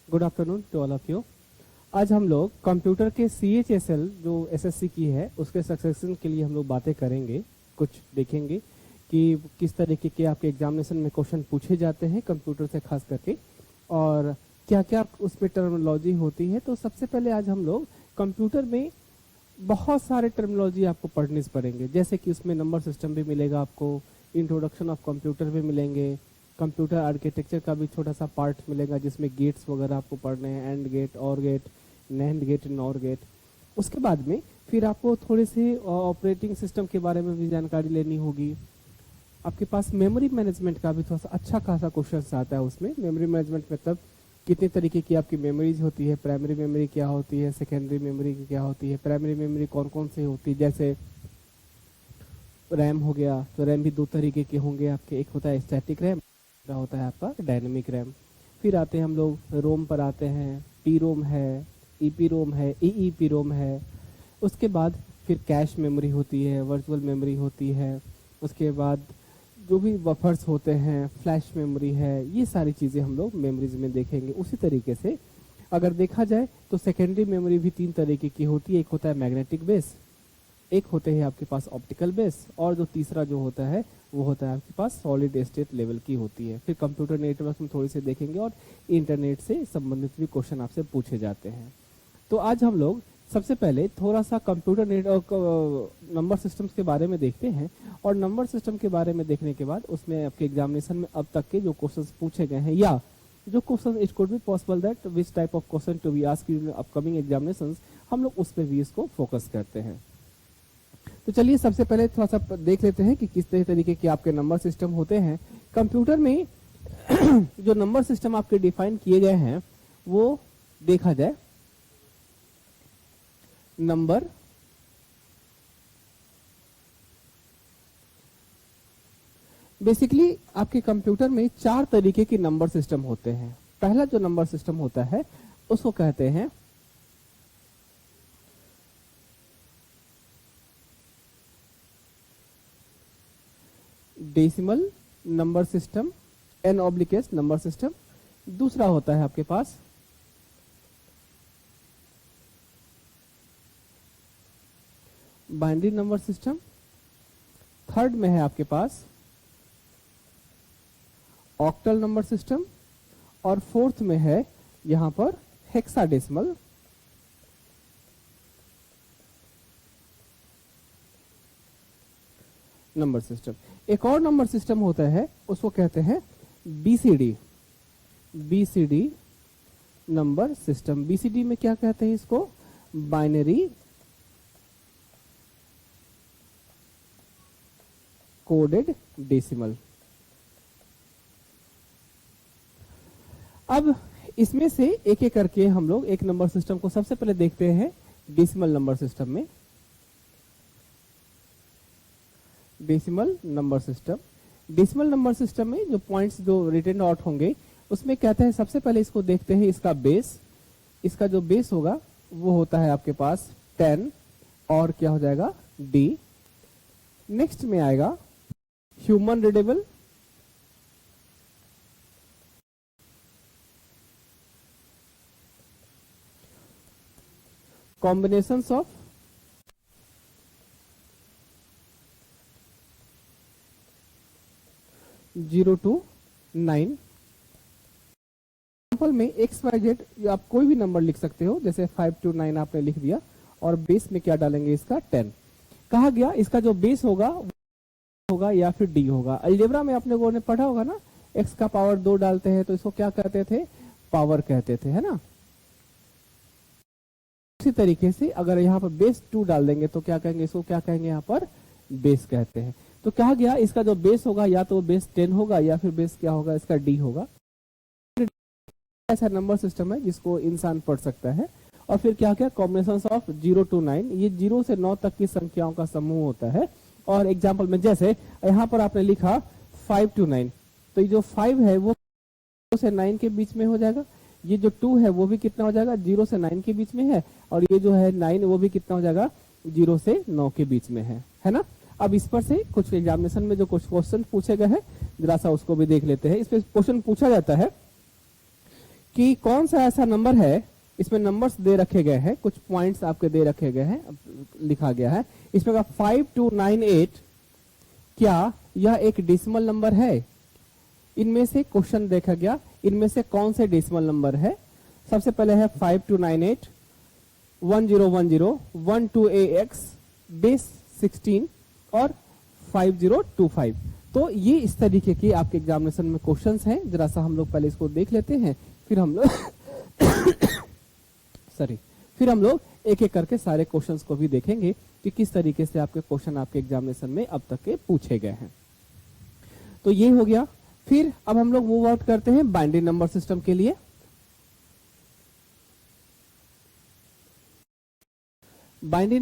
Good afternoon to all of you. आज हम लोग कंप्यूटर के CHSL जो SSC की है उसके सक्सेशन के लिए हम लोग बातें करेंगे, कुछ देखेंगे कि किस तरीके के आपके एग्जामिनेशन में क्वेश्चन पूछे जाते हैं कंप्यूटर से खास करके, और क्या क्या उसमें टर्मिनोलॉजी होती है। तो सबसे पहले आज हम लोग कंप्यूटर में बहुत सारे टर्मिनोलॉजी आपको पढ़ने पड़ेंगे, जैसे कि उसमें नंबर सिस्टम भी मिलेगा, आपको इंट्रोडक्शन ऑफ कंप्यूटर भी मिलेंगे, कंप्यूटर आर्किटेक्चर का भी छोटा सा पार्ट मिलेगा जिसमें गेट्स वगैरह आपको पढ़ने हैं, AND gate, OR gate, NAND gate, NOR gate. उसके बाद में फिर आपको थोड़े से ऑपरेटिंग सिस्टम के बारे में भी जानकारी लेनी होगी। आपके पास मेमोरी मैनेजमेंट का भी थोड़ा सा अच्छा खासा क्वेश्चन आता है उसमें। मेमोरी मैनेजमेंट मतलब कितने तरीके की आपकी मेमोरीज होती है, प्राइमरी मेमोरी क्या होती है, सेकेंडरी मेमोरी क्या होती है, प्राइमरी मेमोरी कौन कौन से होती है। जैसे रैम हो गया, तो रैम भी दो तरीके के होंगे आपके, एक होता है स्टैटिक रैम, दूसरा होता है आपका डायनेमिक रैम। फिर आते हैं हम लोग रोम पर आते हैं, टी रोम है, ईपी रोम है, ईईपी रोम है। उसके बाद फिर कैश मेमोरी होती है, वर्चुअल मेमोरी होती है। उसके बाद जो भी बफर्स होते हैं, फ्लैश मेमोरी है, ये सारी चीज़ें हम लोग मेमोरीज में देखेंगे। उसी तरीके से अगर देखा जाए तो सेकेंडरी मेमोरी भी तीन तरीके की होती है। एक होता है मैग्नेटिक बेस, एक होते हैं आपके पास ऑप्टिकल बेस, और जो तीसरा जो होता है वो होता है आपके पास सॉलिड स्टेट लेवल की होती है। फिर कंप्यूटर नेटवर्क में थोड़ी सी देखेंगे, और इंटरनेट से संबंधित भी क्वेश्चन आपसे पूछे जाते हैं। तो आज हम लोग सबसे पहले थोड़ा सा कंप्यूटर नेटवर्क नंबर सिस्टम्स के बारे में देखते हैं, और नंबर सिस्टम के बारे में देखने के बाद उसमें आपके एग्जामिनेशन में अब तक के जो क्वेश्चंस पूछे गए हैं, या जो question it could be possible that which type of question to be asked in upcoming examinations, हम लोग उस पर भी इसको फोकस करते हैं। तो चलिए सबसे पहले थोड़ा सा देख लेते हैं कि किस तरीके के आपके नंबर सिस्टम होते हैं कंप्यूटर में। जो नंबर सिस्टम आपके डिफाइन किए गए हैं वो देखा जाए। नंबर बेसिकली आपके कंप्यूटर में चार तरीके के नंबर सिस्टम होते हैं। पहला जो नंबर सिस्टम होता है उसको कहते हैं decimal number system, n/s number system. दूसरा होता है आपके पास बाइनरी नंबर सिस्टम। थर्ड में है आपके पास ऑक्टल नंबर सिस्टम, और फोर्थ में है यहां पर हेक्साडेसिमल नंबर सिस्टम। एक और नंबर सिस्टम होता है उसको कहते हैं बीसीडी नंबर सिस्टम। बीसीडी में क्या कहते हैं इसको? Binary coded decimal. अब इसमें से एक एक करके हम लोग एक नंबर सिस्टम को सबसे पहले देखते हैं डेसिमल नंबर सिस्टम में। Decimal number system, decimal number system में जो पॉइंट्स जो रिटन आउट होंगे उसमें कहते हैं सबसे पहले इसको देखते हैं इसका बेस। इसका जो बेस होगा वो होता है आपके पास 10, और क्या हो जाएगा D। नेक्स्ट में आएगा human readable, combinations of 0 to 9। Example में XYZ आप कोई भी नंबर लिख सकते हो, जैसे 5 to 9 आपने लिख दिया, और बेस में क्या डालेंगे इसका 10। कहा गया इसका जो बेस होगा या फिर D होगा। अलजेब्रा में आपने लोगों ने पढ़ा होगा ना, x का पावर 2 डालते हैं तो इसको क्या कहते थे? पावर कहते थे, है ना। इसी तरीके से अगर यहाँ पर बेस 2 डाल देंगे तो क्या कहेंगे? इसको क्या कहेंगे? यहाँ पर बेस कहते हैं। तो कहा गया इसका जो बेस होगा या तो बेस 10 होगा या फिर बेस क्या होगा? इसका D होगा। ऐसा नंबर सिस्टम है जिसको इंसान पढ़ सकता है। और फिर क्या क्या? कॉम्बिनेशंस ऑफ 0 to 9, ये 0 से 9 तक की संख्याओं का समूह होता है। और एग्जाम्पल में जैसे यहाँ पर आपने लिखा 5 to 9, तो ये जो 5 है वो 0 से 9 के बीच में हो जाएगा। ये जो 2 है वो भी कितना हो जाएगा? 0 से 9 के बीच में है। और ये जो है 9 वो भी कितना हो जाएगा? 0 से 9 के बीच में है ना। अब इस पर से कुछ एग्जामिनेशन में जो कुछ क्वेश्चन पूछे गए हैं जरा सा उसको भी देख लेते हैं। इस पर क्वेश्चन पूछा जाता है कि कौन सा ऐसा नंबर है, इसमें नंबर्स दे रखे गए हैं, कुछ पॉइंट्स आपके दे रखे गए हैं, लिखा गया है इसमें का 5298, क्या यह एक डेसिमल नंबर है? इनमें से क्वेश्चन देखा गया, इनमें से कौन से डेसिमल नंबर है? सबसे पहले है 5298, 1010, 12AX, बेस 16 और 5025। तो ये इस तरीके के आपके एग्जामिनेशन में क्वेश्चंस हैं। जरा सा हम लोग पहले इसको देख लेते हैं, फिर हम लोग फिर हम लोग एक एक करके सारे क्वेश्चंस को भी देखेंगे कि किस तरीके से आपके क्वेश्चन आपके एग्जामिनेशन में अब तक के पूछे गए हैं। तो ये हो गया। फिर अब हम लोग मूव आउट करते हैं बाइनरी नंबर सिस्टम के लिए। बाइनरी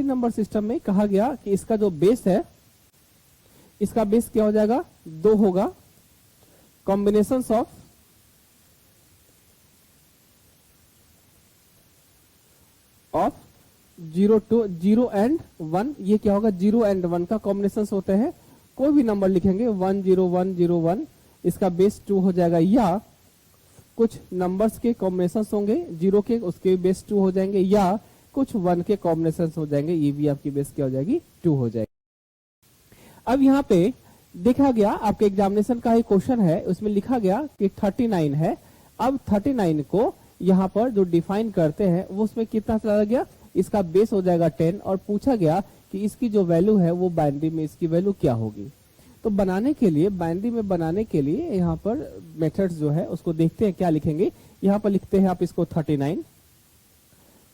नंबर सिस्टम में कहा गया कि इसका जो बेस है, इसका बेस क्या हो जाएगा? 2 होगा। कॉम्बिनेशन ऑफ 0 एंड 1, ये क्या होगा? 0 एंड 1 का कॉम्बिनेशन होते हैं। कोई भी नंबर लिखेंगे 10101, इसका बेस 2 हो जाएगा, या कुछ नंबर्स के कॉम्बिनेशन होंगे 0 के, उसके बेस 2 हो जाएंगे, या कुछ 1 के कॉम्बिनेशन हो जाएंगे, ये भी आपकी बेस क्या हो जाएगी? 2 हो जाएगी। अब यहाँ पे देखा गया आपके एग्जामिनेशन का ही क्वेश्चन है, उसमें लिखा गया कि 39 है। अब 39 को यहाँ पर जो डिफाइन करते हैं वो उसमें कितना चला गया? इसका बेस हो जाएगा 10, और पूछा गया कि इसकी जो वैल्यू है वो बाइनरी में इसकी वैल्यू क्या होगी। तो बनाने के लिए, बाइनरी में बनाने के लिए यहाँ पर मेथड्स जो है उसको देखते हैं, क्या लिखेंगे। यहाँ पर लिखते हैं आप इसको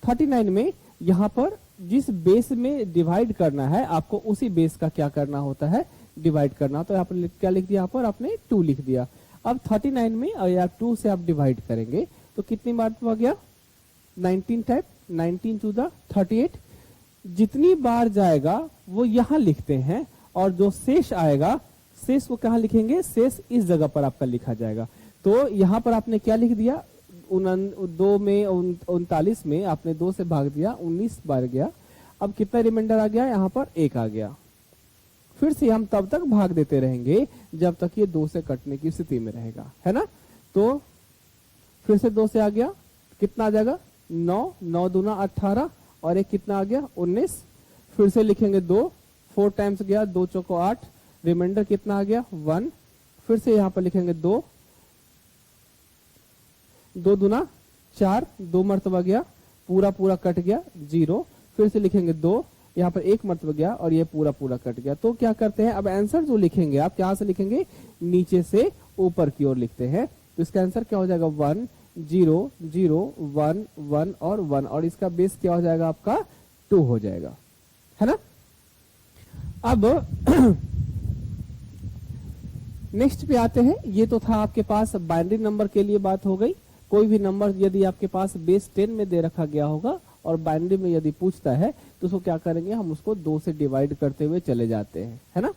39 में यहाँ पर जिस बेस में डिवाइड करना है आपको, उसी बेस का क्या करना होता है? डिवाइड करना। तो यहाँ पर क्या लिख दिया? यहाँ पर आपने 2 लिख दिया। अब 39 में अगर 2 से आप डिवाइड करेंगे तो कितनी बार हो गया? 19 टाइप, 19 टू द 38। जितनी बार जाएगा वो यहाँ लिखते हैं, और जो शेष आएगा, शेष को कहाँ लिखेंगे? शेष इस जगह पर आपका लिखा जाएगा। तो यहाँ पर आपने क्या लिख दिया? 2 में 39 में आपने 2 से भाग दिया, 19 बार गया। अब कितना रिमाइंडर आ गया? यहाँ पर 1 आ गया। फिर से हम तब तक भाग देते रहेंगे जब तक ये 2 से कटने की स्थिति में रहेगा, है ना। तो फिर से 2 से आ गया, कितना आ जाएगा? 9, 9 दूना 18, और एक कितना आ गया? 19। फिर से लिखेंगे 2, 4 टाइम्स गया, 2 चौको 8, रिमाइंडर कितना आ गया? 1। फिर से यहाँ पर लिखेंगे 2, 2 दूना 4, 2 मरतबा गया, पूरा कट गया 0। फिर से लिखेंगे 2, यहाँ पर 1 मरतबा गया, और ये पूरा कट गया। तो क्या करते हैं, अब आंसर जो लिखेंगे आप क्या से लिखेंगे? नीचे से ऊपर की ओर लिखते हैं। तो इसका आंसर क्या हो जाएगा? 1 0 0 1 1 और 1, और इसका बेस क्या हो जाएगा आपका? 2 हो जाएगा, है ना। अब नेक्स्ट पे आते हैं। ये तो था आपके पास बाइनरी नंबर के लिए बात हो गई। कोई भी नंबर यदि आपके पास बेस 10 में दे रखा गया होगा और बाइनरी में यदि पूछता है तो उसको क्या करेंगे? हम उसको 2 से डिवाइड करते हुए चले जाते हैं, है ना।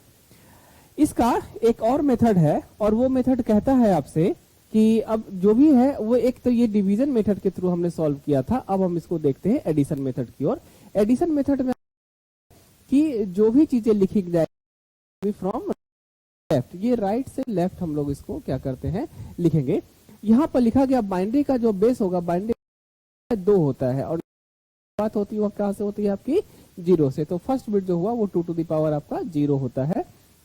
इसका एक और मेथड है, और वो मेथड कहता है आपसे कि अब जो भी है वो, एक तो ये डिवीजन मेथड के थ्रू हमने सॉल्व किया था, अब हम इसको देखते हैं एडिशन मेथड की ओर। एडिशन मेथड में कि जो भी चीजें लिखी जाए फ्रॉम लेफ्ट, ये राइट से लेफ्ट हम लोग इसको क्या करते हैं? लिखेंगे। यहाँ पर लिखा गया बाइनरी का जो बेस होगा, बाइनरी 2 होता है, और बात होती है वो कहाँ से होती है? आपकी 0 से। तो फर्स्ट बिट जो हुआ वो 2 टू द पावर आपका 0 होता है।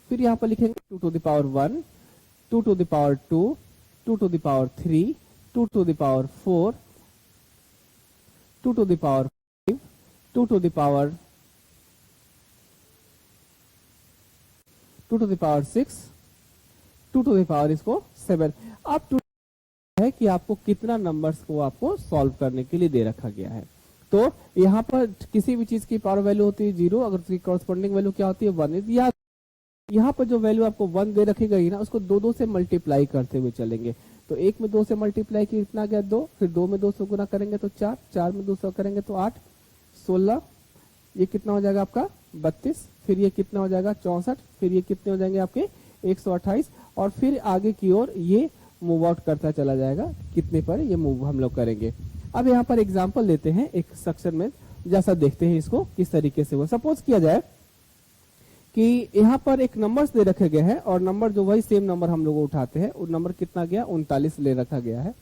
फिर यहाँ पर लिखेंगे 2 to the power 1, 2 to the power 2, 2 to the power 3, 2 to the power 4, 2 to the power 5, 2 to the power 6, 2 to the power इसको 7। अब 2 है कि आपको कितना नंबर्स को आपको सॉल्व करने के लिए दे रखा गया है। तो यहाँ पर किसी भी चीज की पावर वैल्यू होती है 0, अगर उसकी कॉरस्पॉन्डिंग वैल्यू क्या होती है? 1। या यहाँ पर जो वैल्यू आपको 1 दे रखी गई ना, उसको 2 से मल्टीप्लाई करते हुए चलेंगे। तो 1 में 2 से मल्टीप्लाई की कितना गया? 2। फिर 2 में 2 से गुना करेंगे तो 4, 4 में 2 से करेंगे तो 8, 16, ये कितना हो जाएगा आपका? 32। फिर ये कितना हो जाएगा? 64। फिर ये कितने हो जाएंगे आपके? 128। और फिर आगे की ओर ये मूव आउट करता चला जाएगा। कितने पर ये मूव हम लोग करेंगे? अब यहाँ पर एग्जाम्पल लेते हैं एक सेक्शन में, जैसा देखते हैं इसको किस तरीके से वो। सपोज किया जाए कि यहाँ पर एक नंबर्स दे रखे गए हैं और नंबर जो वही सेम नंबर हम लोग उठाते हैं, वो नंबर कितना गया 39 ले रखा गया है।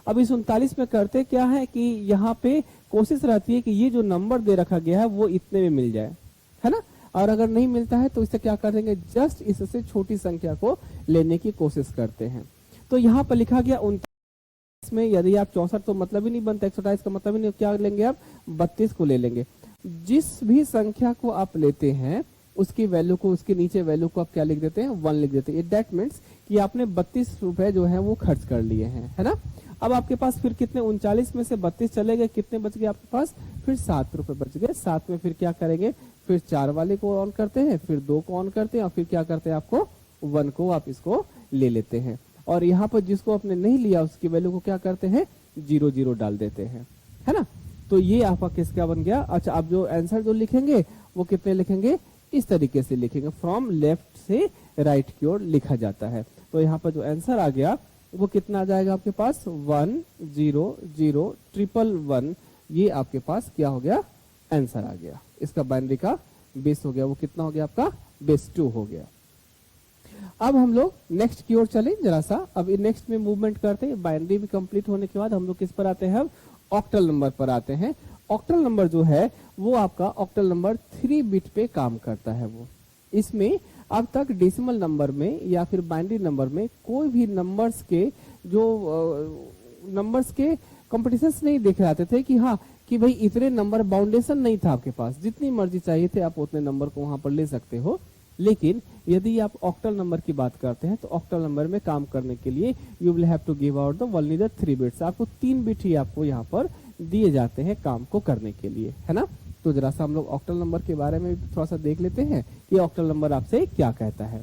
अब इस 39 में करते क्या है कि यहाँ पे कोशिश रहती है कि ये जो नंबर दे रखा गया है वो इतने में मिल जाए, है ना। और अगर नहीं मिलता है तो इससे क्या करेंगे, जस्ट इससे छोटी संख्या को लेने की कोशिश करते हैं। तो यहाँ पर लिखा गया 39 में यदि आप 64 तो मतलब ही नहीं बनता, 128 का मतलब ही नहीं, क्या लेंगे आप 32 को ले लेंगे। जिस भी संख्या को आप लेते हैं उसकी वैल्यू को, उसके नीचे वैल्यू को आप क्या लिख देते हैं 1 लिख देते हैं। दैट मीन्स कि आपने 32 रुपए जो है वो खर्च कर लिए हैं, है ना। अब आपके पास फिर कितने 39 में से 32 चले गए, कितने बच गए आपके पास, फिर 7 रुपए बच गए। 7 में फिर क्या करेंगे, फिर 4 वाले को ऑन करते हैं, फिर 2 को ऑन करते हैं और फिर क्या करते हैं आपको 1 को आप इसको ले लेते हैं। और यहाँ पर जिसको आपने नहीं लिया उसकी वैल्यू को क्या करते हैं 0 डाल देते हैं, है ना। तो ये आपका किसका बन गया। अच्छा, आप जो आंसर जो लिखेंगे वो कितने लिखेंगे, इस तरीके से लिखेंगे, फ्रॉम लेफ्ट से राइट की ओर लिखा जाता है। तो यहाँ पर जो आंसर आ गया वो कितना आ जाएगा आपके पास 1 0 0 1 1 ये आपके पास क्या हो गया आंसर आ गया। इसका बाइनरी का बेस हो गया, वो कितना हो गया आपका बेस 2 हो गया। अब हम लोग नेक्स्ट की ओर चले जरा सा। अब नेक्स्ट में मूवमेंट करते हैं। बाइनरी भी कंप्लीट होने के बाद हम लोग किस पर आते हैं, अब ऑक्टल नंबर पर आते हैं। ऑक्टल नंबर जो है वो आपका ऑक्टल नंबर 3 बिट पे काम करता है। वो इसमें अब तक डेसिमल नंबर में या फिर बाइनरी नंबर में कोई भी नंबर्स के जो नंबर्स के कॉम्पिटिशंस नहीं देख रहे थे कि हाँ कि भाई इतने नंबर बाउंडेशन नहीं था आपके पास, जितनी मर्जी चाहिए थे आप उतने नंबर को वहां पर ले सकते हो। लेकिन यदि आप ऑक्टल नंबर की बात करते हैं तो ऑक्टल नंबर में काम करने के लिए you will have to give out the only the 3 bits. आपको 3 बिट ही आपको यहाँ पर दिए जाते हैं काम को करने के लिए, है ना। तो जरा सा हम लोग ऑक्टल नंबर के बारे में थोड़ा सा देख लेते हैं कि ऑक्टल नंबर आपसे क्या कहता है।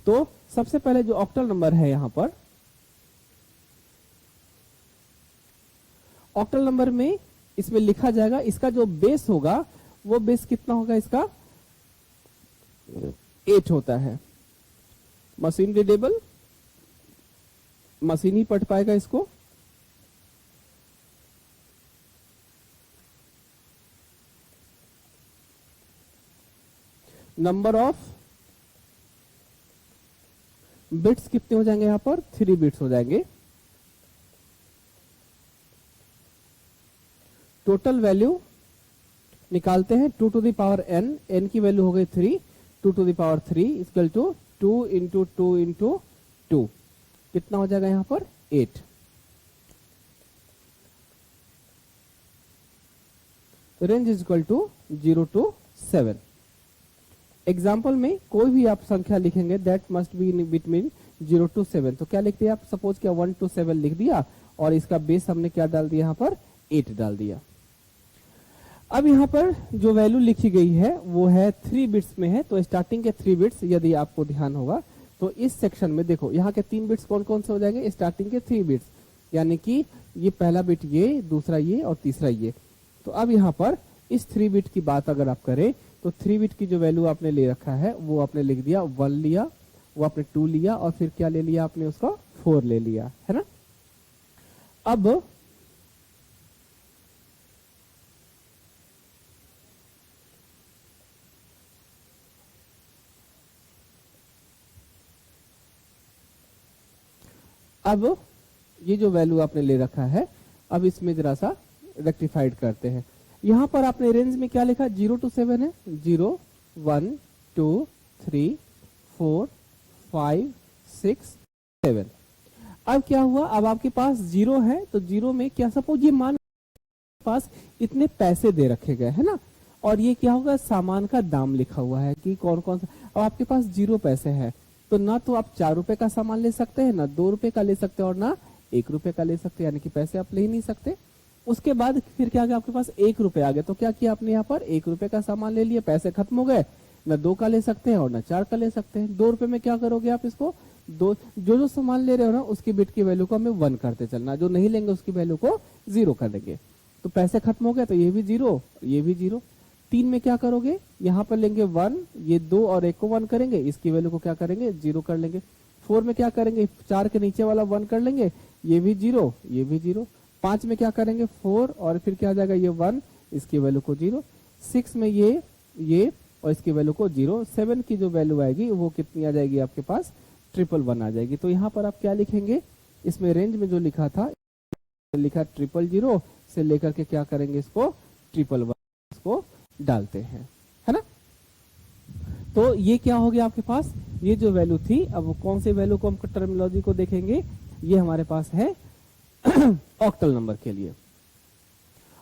तो सबसे पहले जो ऑक्टल नंबर है यहाँ पर, ऑक्टल नंबर में इसमें लिखा जाएगा, इसका जो बेस होगा वो बेस कितना होगा, इसका 8 होता है। मशीन रीडेबल, मशीन ही पढ़ पाएगा इसको। नंबर ऑफ बिट्स कितने हो जाएंगे यहाँ पर 3 बिट्स हो जाएंगे। टोटल वैल्यू निकालते हैं 2 to the power n, n की वैल्यू हो गई 3, 2 to the power 3 equal to 2 into 2 into 2 कितना हो जाएगा यहाँ पर 8। Range is equal to 0 to 7। Example में कोई भी आप संख्या लिखेंगे that must be in between 0 to 7, तो क्या लिखते हैं आप, सपोज क्या 1 to 7 लिख दिया और इसका बेस हमने क्या डाल दिया यहाँ पर 8 डाल दिया। अब यहाँ पर जो वैल्यू लिखी गई है वो है 3 बिट्स में है। तो स्टार्टिंग के 3 बिट्स यदि आपको ध्यान होगा तो इस सेक्शन में देखो यहाँ के 3 बिट्स कौन कौन से हो जाएंगे, स्टार्टिंग के 3 बिट्स, यानी कि ये पहला बिट ये, दूसरा ये और तीसरा ये। तो अब यहाँ पर इस 3 बिट की बात अगर आप करें तो 3 बिट की जो वैल्यू आपने ले रखा है वो आपने लिख दिया 1 लिया, वो आपने 2 लिया और फिर क्या ले लिया आपने उसका 4 ले लिया, है ना। अब ये जो वैल्यू आपने ले रखा है अब इसमें जरा सा रेक्टिफाइड करते हैं। यहाँ पर आपने रेंज में क्या लिखा 0 to 7 है, 0 1 2 3 4 5 6 7। अब क्या हुआ, अब आपके पास 0 है तो 0 में क्या, सपोज ये मान पास इतने पैसे दे रखे गए है ना, और ये क्या होगा सामान का दाम लिखा हुआ है कि कौन कौन सा। अब आपके पास 0 पैसे है तो ना तो आप 4 रुपए का सामान ले सकते हैं, ना 2 रुपए का ले सकते हैं और ना 1 रुपए का ले सकते हैं, यानी कि पैसे आप ले ही नहीं सकते। उसके बाद फिर क्या गया आपके पास 1 रुपए आ गए, तो क्या किया आपने यहाँ पर 1 रुपए का सामान ले लिया, पैसे खत्म हो गए, ना 2 का ले सकते हैं और ना 4 का ले सकते हैं। 2 रुपए में क्या करोगे आप इसको, जो सामान ले रहे हो ना उसकी बिट की वैल्यू को हमें 1 करते चलना, जो नहीं लेंगे उसकी वैल्यू को 0 कर देंगे। तो पैसे खत्म हो गए तो ये भी 0 ये भी 0। 3 में क्या करोगे, यहाँ पर लेंगे 1, ये 2 और 1 को 1 करेंगे, इसकी वैल्यू को क्या करेंगे 0 कर लेंगे। 4 में क्या करेंगे, 4 के नीचे वाला 1 कर लेंगे, ये भी 0 ये भी 0। 5 में क्या करेंगे 4 और फिर क्या आ जाएगा ये 1, इसकी वैल्यू को 0। 6 में ये और इसकी वैल्यू को 0, 7 की जो वैल्यू आएगी वो कितनी आ जाएगी आपके पास 111 आ जाएगी। तो यहाँ पर आप क्या लिखेंगे, इसमें रेंज में जो लिखा था लिखा 000 से लेकर के क्या करेंगे इसको 111 इसको डालते हैं, है ना। तो ये क्या हो गया आपके पास, ये जो वैल्यू थी, अब वो कौन से वैल्यू को हम टर्मिनोलॉजी को देखेंगे, ये हमारे पास है ऑक्टल नंबर के लिए।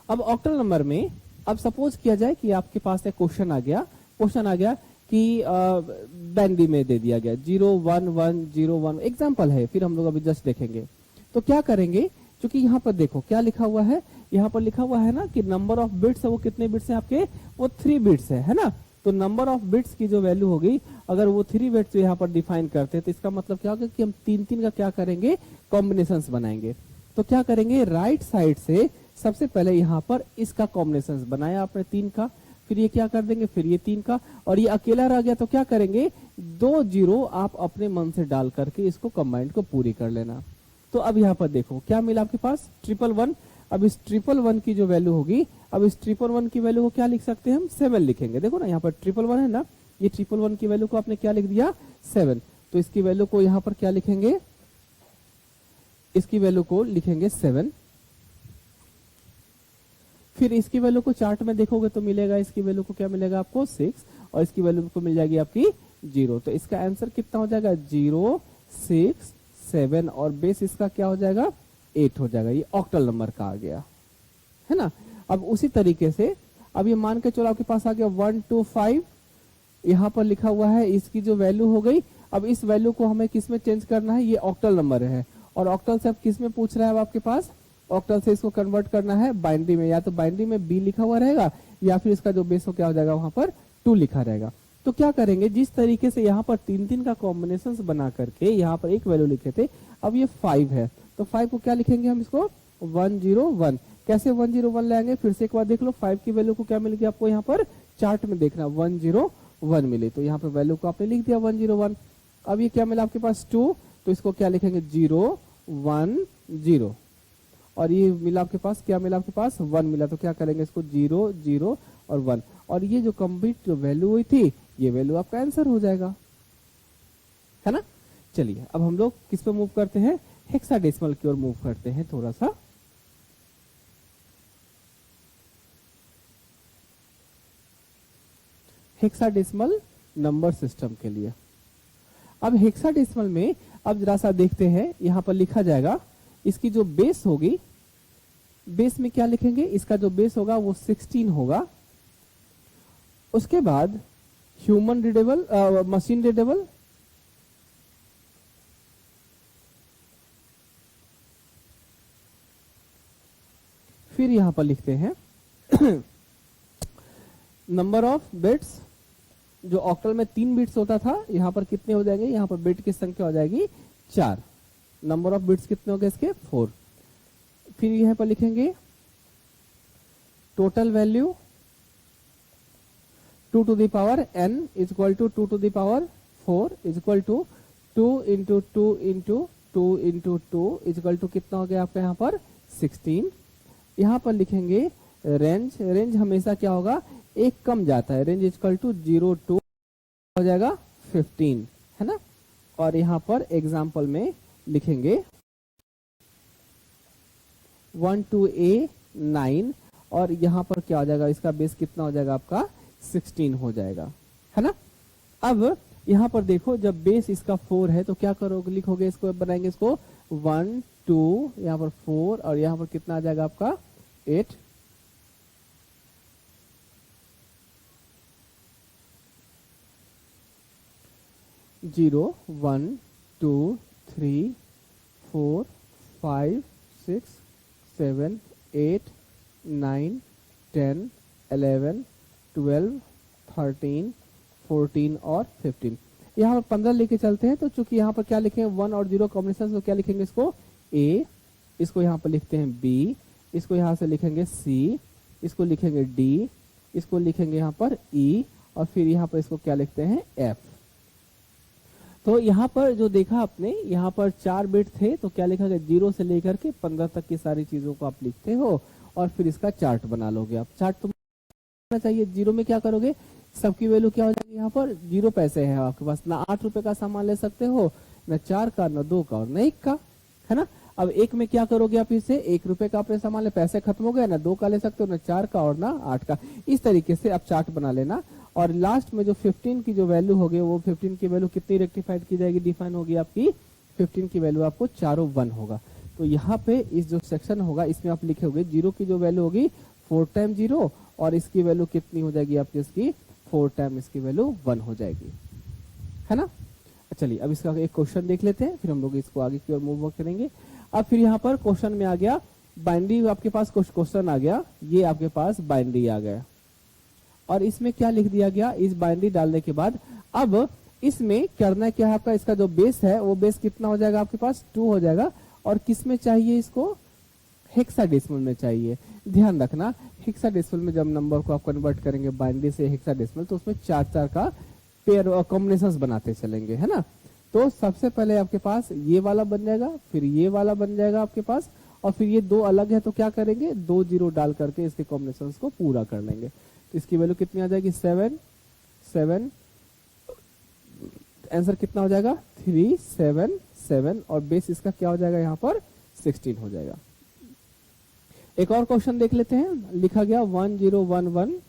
अब ऑक्टल नंबर में अब सपोज किया जाए कि आपके पास एक क्वेश्चन आ गया कि बाइनरी में दे दिया गया 01101 एग्जांपल है, फिर हम लोग अभी जस्ट देखेंगे। तो क्या करेंगे, क्योंकि यहाँ पर देखो क्या लिखा हुआ है, यहाँ पर लिखा हुआ है ना कि नंबर ऑफ बिट्स है वो कितने बिट्स है आपके, वो 3 बिट्स है ना। तो नंबर ऑफ बिट्स की जो वैल्यू होगी, अगर वो 3 बिट्स यहाँ पर डिफाइन करते हैं तो इसका मतलब क्या होगा कि हम 3 का क्या करेंगे कॉम्बिनेशंस बनाएंगे। तो क्या करेंगे, राइट साइड से सबसे पहले यहाँ पर इसका कॉम्बिनेशंस बनाया आपने 3 का, फिर ये क्या कर देंगे, फिर ये 3 का, और ये अकेला रह गया तो क्या करेंगे 2 0 आप अपने मन से डाल करके इसको कंबाइंड को पूरी कर लेना। तो अब यहाँ पर देखो क्या मिला आपके पास 111। अब इस 111 की जो वैल्यू होगी, अब इस 111 की वैल्यू को क्या लिख सकते हैं हम 7 लिखेंगे। देखो ना यहाँ पर 111 है ना, ये 111 की वैल्यू को आपने क्या लिख दिया 7। तो इसकी वैल्यू को यहाँ पर क्या लिखेंगे, इसकी वैल्यू को लिखेंगे 7। फिर इसकी वैल्यू को चार्ट में देखोगे तो मिलेगा, इसकी वैल्यू को क्या मिलेगा आपको 6, और इसकी वैल्यू को मिल जाएगी आपकी 0। तो इसका आंसर कितना हो जाएगा 0 6 7, और बेस इसका क्या हो जाएगा 8 हो जाएगा। ये ऑक्टल नंबर का आ गया, है ना। अब उसी तरीके से अब ये मान के चलो आपके पास आ गया 1 2 5, यहाँ पर लिखा हुआ है, इसकी जो वैल्यू हो गई। अब इस वैल्यू को हमें किस में चेंज करना है, ये ऑक्टल नंबर है, और ऑक्टल से अब किस में पूछ रहा है, अब आपके पास ऑक्टल से इसको कन्वर्ट करना है बाइनरी में, या तो बाइनरी में बी लिखा हुआ रहेगा, या फिर इसका जो बेस हो क्या हो जाएगा वहां पर 2 लिखा रहेगा। तो क्या करेंगे, जिस तरीके से यहाँ पर 3 का कॉम्बिनेशन बना करके यहाँ पर एक वैल्यू लिखे थे, अब ये 5 है, तो 5 को क्या लिखेंगे हम इसको 101। कैसे 101 लाएंगे, फिर से एक बार देख लो, 5 की वैल्यू को क्या मिलेगी आपको यहाँ पर चार्ट में देखना 101 मिले, तो यहाँ पर वैल्यू को आपने लिख दिया 101। अब ये क्या मिला आपके पास 2, तो इसको क्या लिखेंगे 0 1 0, और ये मिला आपके पास, क्या मिला आपके पास 1 मिला, तो क्या करेंगे इसको 0 0 और 1, और ये जो कंप्लीट जो वैल्यू हुई थी ये वैल्यू आपका आंसर हो जाएगा, है ना। चलिए अब हम लोग किस पे मूव करते हैं, हेक्साडेसिमल की ओर मूव करते हैं थोड़ा सा। हेक्साडेसिमल नंबर सिस्टम के लिए, अब हेक्साडेसिमल में अब जरा सा देखते हैं, यहां पर लिखा जाएगा इसकी जो बेस होगी, बेस में क्या लिखेंगे, इसका जो बेस होगा वो 16 होगा। उसके बाद ह्यूमन रीडेबल, मशीन रीडेबल, फिर यहां पर लिखते हैं नंबर ऑफ बिट्स, जो ऑक्टल में 3 बिट्स होता था, यहां पर कितने हो जाएंगे, यहां पर बिट की संख्या हो जाएगी 4। नंबर ऑफ बिट्स कितने हो गए इसके 4। फिर यहां पर लिखेंगे total value 2 to the power n is equal to 2 to the power 4 is equal to 2 into 2 into 2 into 2 is equal to कितना हो गया आपका यहाँ पर 16। यहाँ पर लिखेंगे रेंज, रेंज हमेशा क्या होगा एक कम जाता है, range is equal to 0 to हो जाएगा 15, है ना। और यहाँ पर एग्जाम्पल में लिखेंगे 1 to a 9, और यहाँ पर क्या हो जाएगा, इसका बेस कितना हो जाएगा आपका 16 हो जाएगा, है ना। अब यहाँ पर देखो जब बेस इसका 4 है तो क्या करोगे, लिखोगे इसको, बनाएंगे इसको 1 2, यहाँ पर 4, और यहाँ पर कितना आ जाएगा आपका 8। जीरो 1 2 3 4 5 6 7 8 9 10 11 12 13 14 और 15। यहाँ पर 15 लेके चलते हैं, तो चूंकि यहाँ पर क्या लिखेंगे 1 और 0 कॉम्बिनेशन, तो क्या लिखेंगे इसको A, इसको यहाँ पर लिखते हैं B, इसको यहाँ से लिखेंगे C, इसको लिखेंगे D, इसको लिखेंगे यहाँ पर E, और फिर यहाँ पर इसको क्या लिखते हैं F। तो यहाँ पर जो देखा आपने, यहाँ पर 4 बिट थे, तो क्या लिखा गया 0 से लेकर के 15 तक की सारी चीजों को आप लिखते हो, और फिर इसका चार्ट बना लोगे। आप चार्ट तो चाहिए 0 में क्या करोगे सबकी वैल्यू क्या हो जाएगी यहाँ पर 0 पैसे है आपके पास, ना 8 रुपए का सामान ले सकते हो, ना 4 का, ना 2 का और ना 1 का, है ना। अब एक में क्या करोगे आप, इसे 1 रुपए का आपने सामान ले, पैसे खत्म हो गए, ना 2 का ले सकते हो, ना 4 का और ना 8 का। इस तरीके से आप चार्ट बना लेना और लास्ट में जो 15 की जो वैल्यू होगी वो 15 की वैल्यू कितनी रेक्टिफाइड की जाएगी, डिफाइन होगी आपकी 15 की वैल्यू आपको चारों 1 होगा। तो यहाँ पे इस जो सेक्शन होगा इसमें आप लिखे 0 की जो वैल्यू होगी 4 टाइम 0 और इसकी वैल्यू कितनी हो जाएगी आपकी, इसकी 4 टाइम इसकी वैल्यू 1 हो जाएगी, है ना। चलिए अब इसका एक क्वेश्चन देख लेते हैं, फिर हम लोग इसको आगे की ओर मूव करेंगे। अब फिर यहाँ पर क्वेश्चन में आ गया बाइनरी, आपके पास कुछ क्वेश्चन आ गया, ये आपके पास बाइनरी आ गया और इसमें क्या लिख दिया गया, इस बाइनरी डालने के बाद अब इसमें करना क्या है आपका, इसका जो बेस है वो बेस कितना हो जाएगा आपके पास 2 हो जाएगा और किस में चाहिए इसको, हेक्साडेसिमल में चाहिए। ध्यान रखना हेक्साडेसिमल में जब नंबर को आप कन्वर्ट करेंगे बाइनरी से हेक्साडेसिमल तो उसमें 4 का पेयर और कॉम्बिनेशंस बनाते चलेंगे, है ना। तो सबसे पहले आपके पास ये वाला बन जाएगा, फिर ये वाला बन जाएगा आपके पास और फिर ये 2 अलग है तो क्या करेंगे 2 0 डाल करके इसके कॉम्बिनेशंस को पूरा कर लेंगे। तो इसकी वैल्यू कितनी आ जाएगी 7 7, आंसर कितना हो जाएगा 3 7 7 और बेस इसका क्या हो जाएगा यहाँ पर 16 हो जाएगा। एक और क्वेश्चन देख लेते हैं, लिखा गया 1011।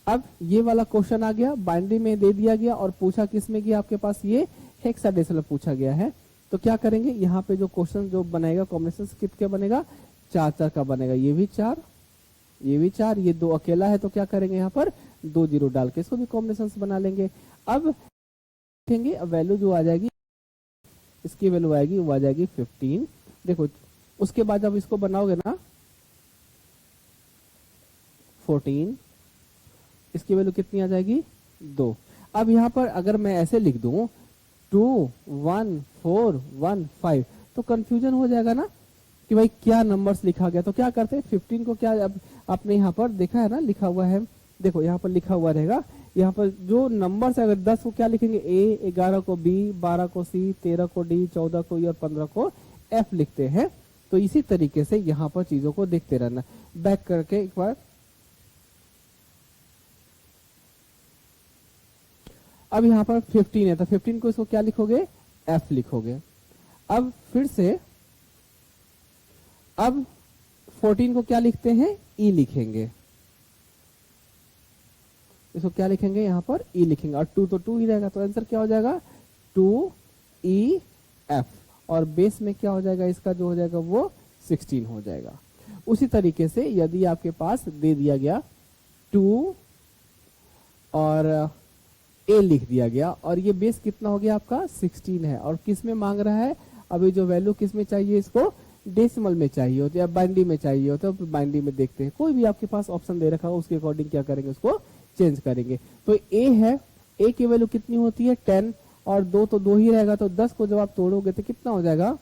अब ये वाला क्वेश्चन आ गया बाइनरी में दे दिया गया और पूछा किसमें गया आपके पास, ये हेक्साडेसिमल पूछा गया है। तो क्या करेंगे यहाँ पे जो क्वेश्चन जो बनेगा कॉम्बिनेशन कितने बनेगा 4 का बनेगा, ये भी 4 ये भी 4, ये 2 अकेला है तो क्या करेंगे यहाँ पर 2 0 डाल के इसको भी कॉम्बिनेशन बना लेंगे। अब देखेंगे वैल्यू जो आ जाएगी इसकी वैल्यू आएगी वो आ जाएगी 15। देखो उसके बाद जब इसको बनाओगे ना 14, इसकी वैल्यू कितनी आ जाएगी 2। अब यहाँ पर अगर मैं ऐसे लिख दूं 2 1 4 1 5 तो कंफ्यूजन हो जाएगा ना कि भाई क्या नंबर्स लिखा गया। तो क्या करते हैं 15 को क्या अब आपने यहाँ पर देखा है ना लिखा हुआ है, देखो यहाँ पर लिखा हुआ रहेगा, यहाँ पर जो नंबर्स है अगर 10 को क्या लिखेंगे ए, 11 को बी, 12 को सी, 13 को डी, 14 को ई और 15 को एफ लिखते हैं। तो इसी तरीके से यहाँ पर चीजों को देखते रहना। बैक करके एक बार, अब यहाँ पर 15 है तो 15 को इसको क्या लिखोगे एफ लिखोगे। अब फिर से अब 14 को क्या लिखते हैं ई लिखेंगे, इसको क्या लिखेंगे यहाँ पर ई लिखेंगे और 2 तो 2 ही रहेगा तो आंसर क्या हो जाएगा 2 ई एफ और बेस में क्या हो जाएगा इसका जो हो जाएगा वो 16 हो जाएगा। उसी तरीके से यदि आपके पास दे दिया गया 2 और ए लिख दिया गया और ये बेस कितना हो गया आपका 16 है और किस में मांग रहा है, अभी जो वैल्यू किस में चाहिए इसको डेसिमल में चाहिए होती है या बाइनरी में चाहिए होता है, तो बाइनरी में देखते हैं कोई भी आपके पास ऑप्शन दे रखा हो उसके अकॉर्डिंग क्या करेंगे उसको चेंज करेंगे। तो ए है, ए की वैल्यू कितनी होती है 10 और 2 तो 2 ही रहेगा तो 10 को जब आप तोड़ोगे तो कितना हो जाएगा,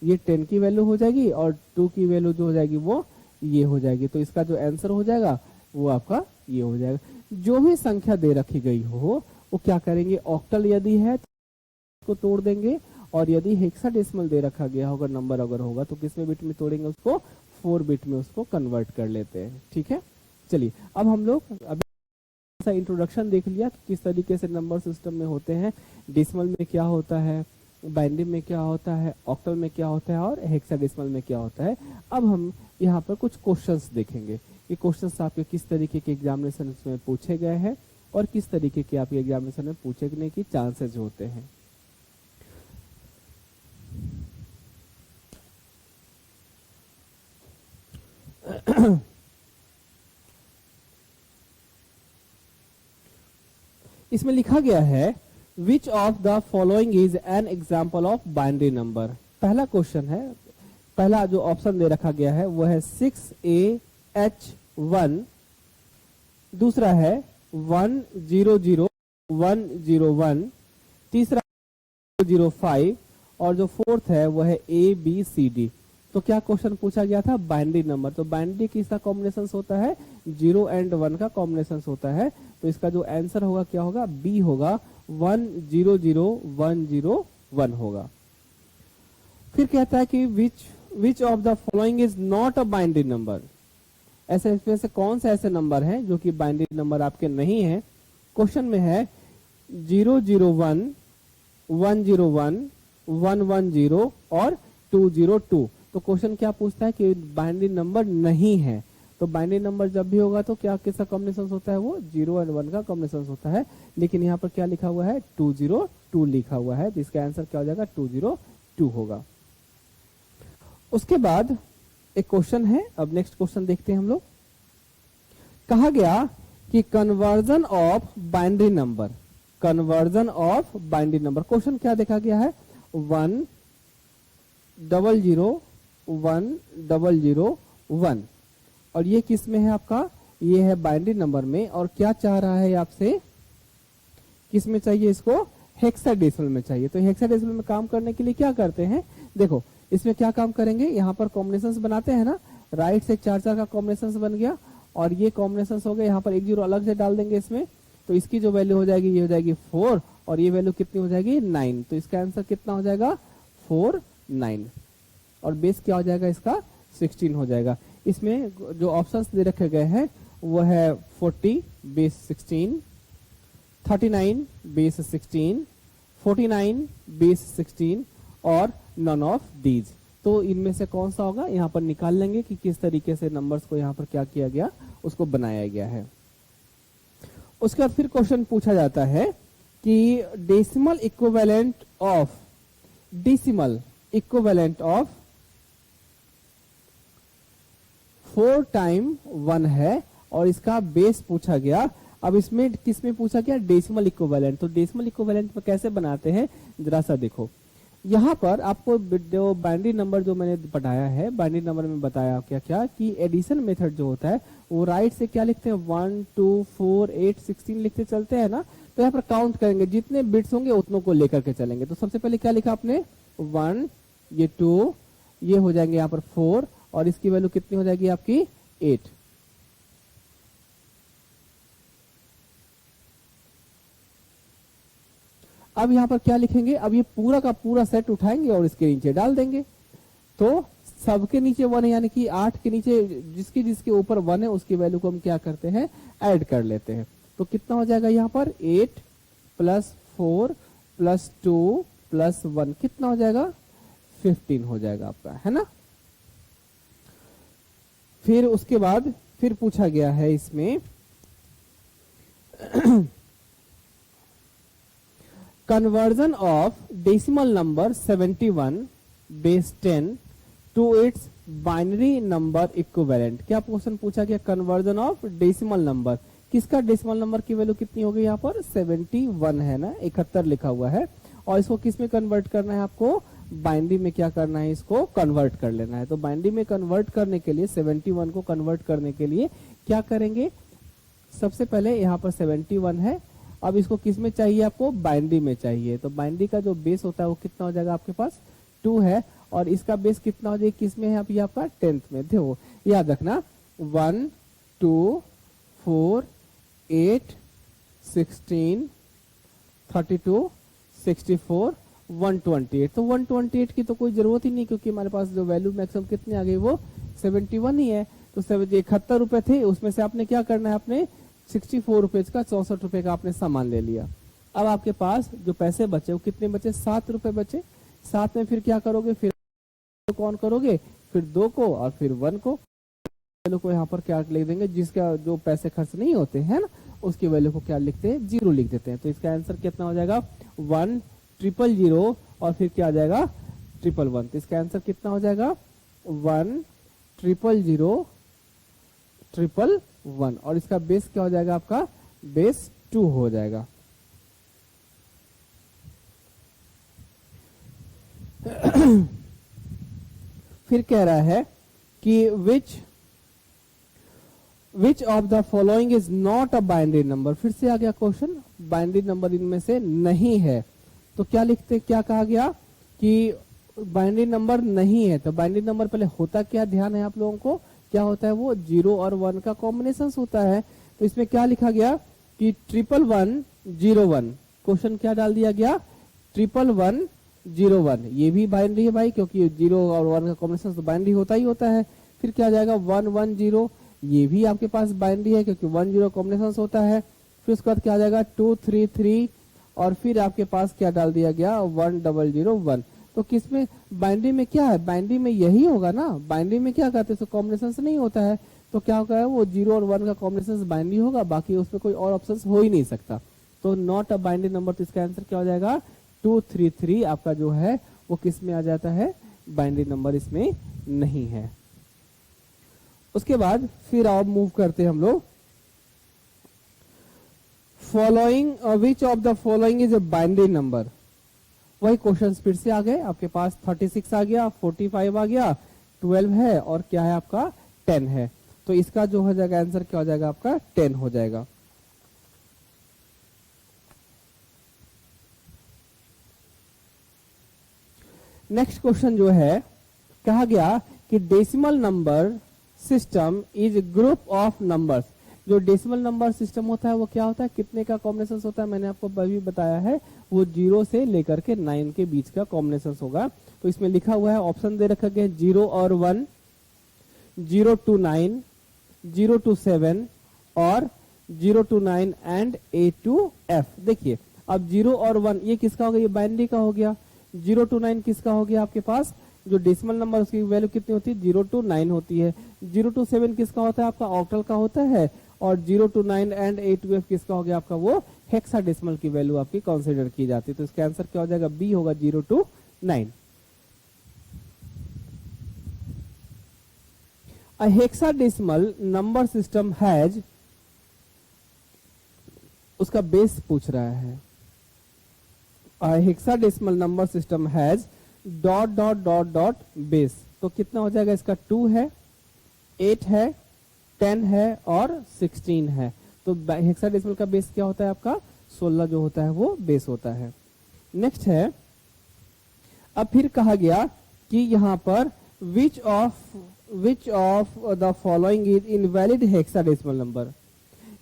ये 10 की वैल्यू हो जाएगी और 2 की वैल्यू जो हो जाएगी वो ये हो जाएगी। तो इसका जो आंसर हो जाएगा वो आपका ये हो जाएगा। जो भी संख्या दे रखी गई हो वो क्या करेंगे ऑक्टल यदि है तो तोड़ देंगे और यदि हेक्साडेसिमल दे रखा गया होगा नंबर अगर होगा तो किसमें बिट में तोड़ेंगे उसको 4 बिट में उसको कन्वर्ट कर लेते हैं। ठीक है, चलिए अब हम लोग अभी इंट्रोडक्शन देख लिया कि किस तरीके से नंबर सिस्टम में होते हैं, डेसिमल में क्या होता है, बाइनरी में क्या होता है, ऑक्टल में क्या होता है और हेक्साडेसिमल में क्या होता है। अब हम यहाँ पर कुछ क्वेश्चंस देखेंगे, ये क्वेश्चंस आपके किस तरीके के एग्जामिनेशन में पूछे गए हैं और किस तरीके के आपके एग्जामिनेशन में पूछने की चांसेस होते हैं। इसमें लिखा गया है which of the following is an example of binary number. पहला क्वेश्चन है, पहला जो ऑप्शन दे रखा गया है वो है 6AH1, दूसरा है 100101, तीसरा 05 और जो फोर्थ है वो है ABCD। तो क्या क्वेश्चन पूछा गया था बाइनरी नंबर, तो बाइनरी किसका कॉम्बिनेशन होता है 0 एंड 1 का कॉम्बिनेशन होता है। तो इसका जो आंसर होगा क्या होगा बी होगा 100101 होगा। फिर कहता है कि which of the following is not a binary number, ऐसे इसमें से कौन सा ऐसे नंबर है जो कि बाइनरी नंबर आपके नहीं है? क्वेश्चन में है 001, 101, 110 और 202। तो क्वेश्चन क्या पूछता है कि बाइनरी नंबर नहीं है। तो बाइनरी नंबर जब भी होगा तो क्या किसका कॉम्बिनेशन होता है? वो 0 एंड 1 का कॉम्बिनेशन होता है। लेकिन यहाँ पर क्या लिखा हुआ है? 202 लिखा हुआ है, तो इसका आंसर क्या हो जाएगा? 202 होगा। उसके बाद एक क्वेश्चन है, अब नेक्स्ट क्वेश्चन देखते हैं हम लोग। कहा गया कि conversion of binary number, conversion of binary number, question क्या देखा गया है? 1001001 और ये किस में है आपका? ये है बाइनरी नंबर में। और क्या चाह रहा है आपसे? किस में चाहिए इसको? हेक्साडेसिमल में चाहिए। तो हेक्साडेसिमल में काम करने के लिए क्या करते हैं? देखो इसमें क्या काम करेंगे, यहाँ पर कॉम्बिनेशंस बनाते हैं ना, राइट से 4 का कॉम्बिनेशंस बन गया और ये कॉम्बिनेशंस हो गए। यहाँ पर 1 0 अलग से डाल देंगे इसमें, तो इसकी जो वैल्यू हो जाएगी ये हो जाएगी 4 और ये वैल्यू कितनी हो जाएगी? 9। तो इसका आंसर कितना हो जाएगा? 4 9 और बेस क्या हो जाएगा इसका? 16 हो जाएगा। इसमें जो ऑप्शंस दे रखे गए हैं वो है 40 बेस 16, 39 बेस 16, 49 बेस 16 और नन ऑफ दीज। तो इनमें से कौन सा होगा? यहाँ पर निकाल लेंगे कि किस तरीके से नंबर्स को यहाँ पर क्या किया गया, उसको बनाया गया है। उसके बाद फिर क्वेश्चन पूछा जाता है कि decimal equivalent of, decimal equivalent of 4 time 1 है और इसका बेस पूछा गया। अब इसमें किसमें पूछा गया? Decimal equivalent. तो डेसिमल इक्विवेलेंट में कैसे बनाते हैं जरा सा देखो। यहाँ पर आपको जो बाइनरी नंबर जो मैंने पढ़ाया है, बाइनरी नंबर में बताया क्या क्या कि एडिशन मेथड जो होता है वो राइट से क्या लिखते हैं? 1 2 4 8 16 लिखते चलते हैं ना। तो यहाँ पर काउंट करेंगे, जितने बिट्स होंगे उतनों को लेकर के चलेंगे। तो सबसे पहले क्या लिखा आपने? 1, ये 2, ये हो जाएंगे यहाँ पर 4 और इसकी वैल्यू कितनी हो जाएगी आपकी? 8। अब यहाँ पर क्या लिखेंगे? अब ये पूरा का पूरा सेट उठाएंगे और इसके नीचे डाल देंगे। तो सबके नीचे 1 है, यानी कि 8 के नीचे जिसके जिसके ऊपर 1 है उसकी वैल्यू को हम क्या करते हैं? ऐड कर लेते हैं। तो कितना हो जाएगा यहाँ पर? 8 + 4 + 2 + 1 कितना हो जाएगा? 15 हो जाएगा आपका, है ना। फिर उसके बाद फिर पूछा गया है इसमें conversion of decimal number 71 base 10 to its binary number equivalent. क्या क्वेश्चन पूछा गया? कन्वर्जन ऑफ डेसिमल नंबर, किसका डेसिमल नंबर की वैल्यू कितनी होगी? यहाँ पर 71 है ना, 71 लिखा हुआ है। और इसको किस में कन्वर्ट करना है आपको? बाइनरी में क्या करना है? इसको कन्वर्ट कर लेना है। तो बाइनरी में कन्वर्ट करने के लिए 71 को कन्वर्ट करने के लिए क्या करेंगे? सबसे पहले यहाँ पर 71 है, अब इसको किस में चाहिए आपको? बाइनरी में चाहिए। तो बाइनरी का जो बेस होता है वो कितना हो जाएगा आपके पास? 2 है और इसका बेस कितना हो जाएगा? किस में है? अभी आपका 10th में। देखो याद रखना 1 2 4 8 16 32 64 128। तो 128 की तो कोई जरूरत ही नहीं, क्योंकि हमारे पास जो वैल्यू मैक्सिमम कितनी आ गई? वो 71 ही है। तो 71 रुपए थे, उसमें से आपने क्या करना है? आपने 64 रुपए का 64 रुपए का आपने सामान ले लिया। अब आपके पास जो पैसे बचे वो कितने बचे? 7 रुपए बचे। 7 में फिर क्या करोगे? फिर कौन करोगे? फिर 2 को और फिर 1 को। वैल्यू को यहाँ पर क्या लिख देंगे? जिसका जो पैसे खर्च नहीं होते हैं ना, उसकी वैल्यू को क्या लिखते हैं? 0 लिख देते हैं। तो इसका आंसर कितना हो जाएगा? 1 000 और फिर क्या आ जाएगा? 111। तो इसका आंसर कितना हो जाएगा? 1 000 111 और इसका बेस क्या हो जाएगा आपका? बेस 2 हो जाएगा। फिर कह रहा है कि which of the following is not a binary number. फिर से आ गया क्वेश्चन, बाइनरी नंबर इनमें से नहीं है। तो क्या लिखते, क्या कहा गया कि बाइनरी नंबर नहीं है। तो बाइनरी नंबर पहले होता क्या, ध्यान है आप लोगों को, क्या होता है? वो 0 और 1 का कॉम्बिनेशन होता है। तो इसमें क्या लिखा गया कि 11101। क्वेश्चन क्या डाल दिया गया? 11101। ये भी बाइनरी है भाई, क्योंकि 0 और 1 का कॉम्बिनेशन तो बाइनरी होता ही होता है। फिर क्या जाएगा? 110, ये भी आपके पास बाइनरी है क्योंकि 1 0 कॉम्बिनेशन होता है। फिर उसके बाद क्या आ जाएगा 2 3 3 और फिर आपके पास क्या डाल दिया गया 1 0 0 1। तो किसमें बाइनरी में क्या है, बाइनरी में यही होगा ना, बाइनरी में क्या कहते हैं कॉम्बिनेशन नहीं होता है, तो क्या होगा वो 0 और 1 का कॉम्बिनेशन बाइनरी होगा, बाकी उसमें कोई और ऑप्शन हो ही नहीं सकता। तो नॉट अ बाइनरी नंबर, तो इसका आंसर क्या हो जाएगा 2 3 3 आपका जो है वो किस में आ जाता है, बाइनरी नंबर इसमें नहीं है। उसके बाद फिर आप मूव करते हैं हम लोग, following which of the following is a binary number. वही क्वेश्चन फिर से आ गए आपके पास, 36 आ गया, 45 आ गया, 12 है और क्या है आपका 10 है। तो इसका जो हो जाएगा आंसर क्या हो जाएगा आपका 10 हो जाएगा। नेक्स्ट क्वेश्चन जो है, कहा गया कि decimal number system is group of numbers. जो डेसिमल नंबर सिस्टम होता है वो क्या होता है, कितने का कॉम्बिनेशन होता है, मैंने आपको अभी बताया है, वो 0 से लेकर के 9 के बीच का कॉम्बिनेशन होगा। तो इसमें लिखा हुआ है, ऑप्शन दे रखा गया 0 और 1, 0 to 9, 0 to 7 और 0 to 9 and A to F। देखिए अब 0 और 1 ये किसका हो गया, ये बाइनरी का हो गया। 0 to 9 किसका हो गया, आपके पास जो डेसिमल नंबर उसकी वैल्यू कितनी होती है 0 to 9 होती है। 0 to 7 किसका होता है, आपका ऑक्टल का होता है। और 0 to 9 and A to F किसका हो गया, आपका वो हेक्साडेसिमल की वैल्यू आपकी कंसीडर की जाती है। तो इसका आंसर क्या हो जाएगा, बी होगा 0 to 9। A hexadecimal number system has, उसका बेस पूछ रहा है। A hexadecimal number system has dot dot dot dot base. तो कितना हो जाएगा इसका 2 है, 8 है, 10 है और 16 है। तो हेक्साडेसिमल का बेस क्या होता है आपका 16 जो होता है वो बेस होता है। नेक्स्ट है, अब फिर कहा गया कि यहाँ पर which of the following is invalid hexadecimal number.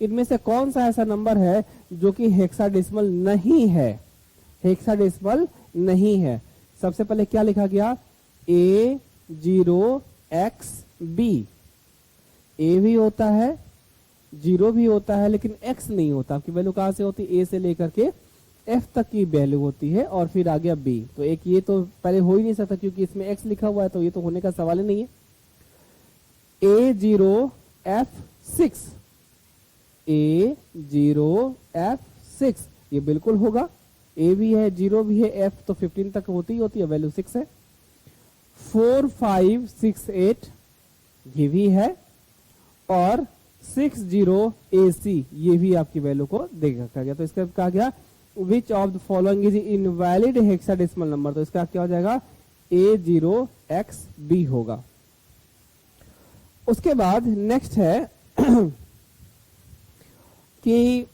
इनमें से कौन सा ऐसा नंबर है जो कि हेक्साडेसिमल नहीं है, हेक्साडेसिमल नहीं है। सबसे पहले क्या लिखा गया, A0XB। ए भी होता है, 0 भी होता है, लेकिन X नहीं होता। आपकी वैल्यू कहां से होती है, A से लेकर के F तक की वैल्यू होती है और फिर आ गया B। तो एक ये तो पहले हो ही नहीं सकता क्योंकि इसमें X लिखा हुआ है, तो ये तो होने का सवाल ही नहीं है। A0F6, A0F6 ये बिल्कुल होगा। A भी है, 0 भी है, F तो 15 तक होती है, वैल्यू 6 है। 4568 ये भी है और 60AC ये भी आपकी वैल्यू को देखा गया। तो इसका कहा गया which of the following is invalid hexadecimal number. तो इसका क्या हो जाएगा A0XB होगा। उसके बाद नेक्स्ट है कि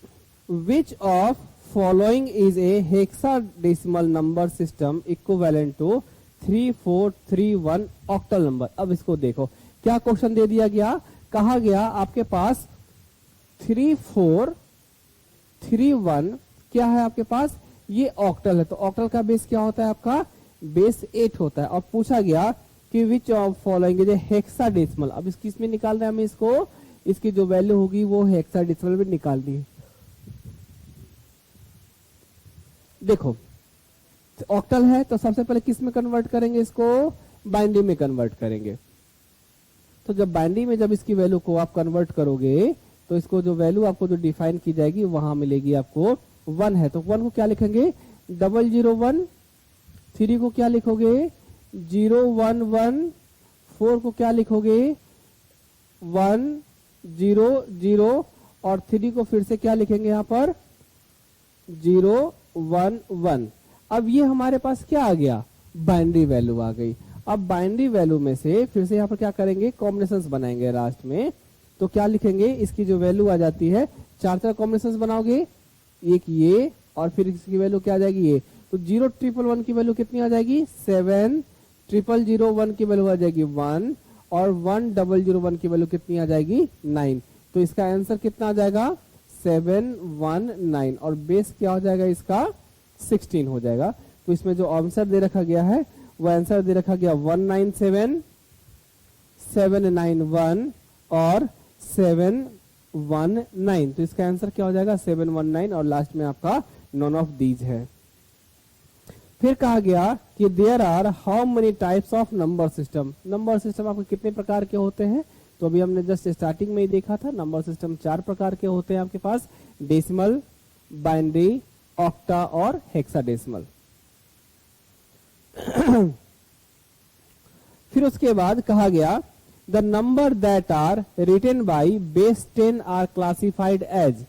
which of following is a hexadecimal number system equivalent to 3431 octal number. अब इसको देखो क्या क्वेश्चन दे दिया गया, कहा गया आपके पास 3431 क्या है आपके पास, ये ऑक्टल है। तो ऑक्टल का बेस क्या होता है आपका, बेस 8 होता है। और पूछा गया कि which of following is a hexadecimal. अब इसमें निकाल रहे हैं हमें इसको, इसकी जो वैल्यू होगी वो हेक्साडेसिमल में निकालनी है। देखो ऑक्टल है तो सबसे पहले किस में कन्वर्ट करेंगे, इसको बाइनरी में कन्वर्ट करेंगे। तो जब बाइनरी में जब इसकी वैल्यू को आप कन्वर्ट करोगे तो इसको जो वैल्यू आपको जो डिफाइन की जाएगी वहां मिलेगी आपको 1 है। तो 1 को क्या लिखेंगे 001, 3 को क्या लिखोगे 011, 4 को क्या लिखोगे 100 और 3 को फिर से क्या लिखेंगे यहाँ पर 011। अब ये हमारे पास क्या आ गया, बाइनरी वैल्यू आ गई। अब बाइनरी वैल्यू में से फिर से यहाँ पर क्या करेंगे, कॉम्बिनेशंस बनाएंगे लास्ट में। तो क्या लिखेंगे, इसकी जो वैल्यू आ जाती है 4 कॉम्बिनेशंस बनाओगे, एक ये और फिर इसकी वैल्यू क्या आ जाएगी ये। तो 011 की वैल्यू कितनी आ जाएगी 7, 0001 की वैल्यू आ जाएगी 1 और 1001 की वैल्यू कितनी आ जाएगी 9। तो इसका आंसर कितना आ जाएगा 719 और बेस क्या हो जाएगा इसका 16 हो जाएगा। तो इसमें जो आंसर दे रखा गया है वो आंसर दे रखा गया 197791 और 719। तो इसका आंसर क्या हो जाएगा 719 और लास्ट में आपका नॉन ऑफ दीज है। फिर कहा गया कि there are how many types of number system. Number system आपको कितने प्रकार के होते हैं? तो अभी हमने जस्ट स्टार्टिंग में ही देखा था, नंबर सिस्टम 4 प्रकार के होते हैं आपके पास, डेसिमल, बाइनरी, ऑक्टा और हेक्साडेसिमल। फिर उसके बाद कहा गया the number that are written by base 10 are classified as.